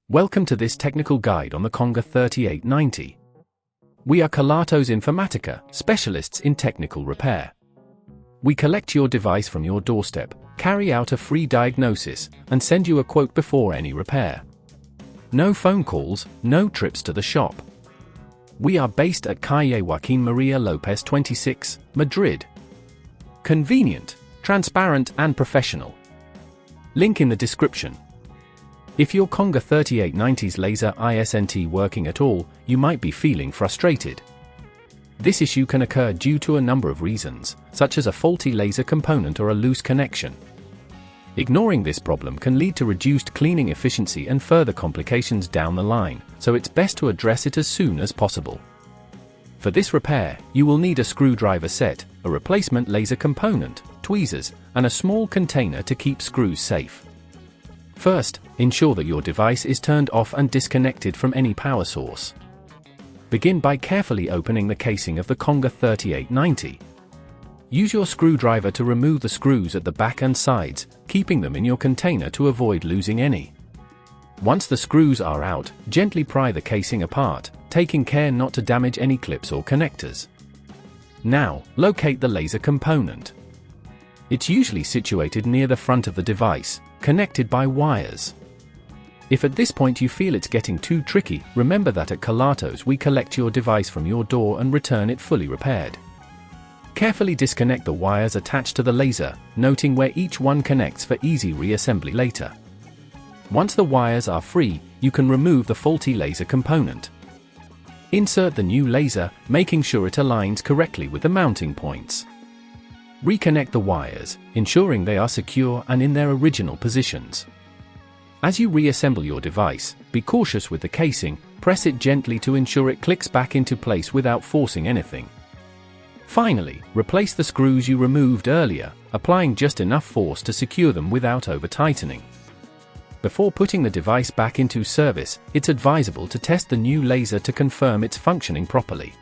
Welcome to this technical guide on the Conga 3890. We are Kelatos Informatica, specialists in technical repair. We collect your device from your doorstep, carry out a free diagnosis, and send you a quote before any repair. No phone calls, no trips to the shop. We are based at Calle Joaquín María López 26, Madrid. Convenient, transparent and professional. Link in the description. If your Conga 3890's laser isn't working at all, you might be feeling frustrated. This issue can occur due to a number of reasons, such as a faulty laser component or a loose connection. Ignoring this problem can lead to reduced cleaning efficiency and further complications down the line, so it's best to address it as soon as possible. For this repair, you will need a screwdriver set, a replacement laser component, tweezers, and a small container to keep screws safe. First, ensure that your device is turned off and disconnected from any power source. Begin by carefully opening the casing of the Conga 3890. Use your screwdriver to remove the screws at the back and sides, keeping them in your container to avoid losing any. Once the screws are out, gently pry the casing apart, taking care not to damage any clips or connectors. Now, locate the laser component. It's usually situated near the front of the device, connected by wires. If at this point you feel it's getting too tricky, remember that at Kelatos we collect your device from your door and return it fully repaired. Carefully disconnect the wires attached to the laser, noting where each one connects for easy reassembly later. Once the wires are free, you can remove the faulty laser component. Insert the new laser, making sure it aligns correctly with the mounting points. Reconnect the wires, ensuring they are secure and in their original positions. As you reassemble your device, be cautious with the casing, press it gently to ensure it clicks back into place without forcing anything. Finally, replace the screws you removed earlier, applying just enough force to secure them without over-tightening. Before putting the device back into service, it's advisable to test the new laser to confirm it's functioning properly.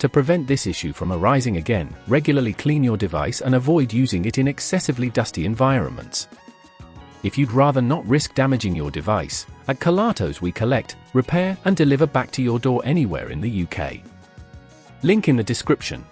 To prevent this issue from arising again, regularly clean your device and avoid using it in excessively dusty environments. If you'd rather not risk damaging your device, at Kelatos we collect, repair and deliver back to your door anywhere in the UK. Link in the description.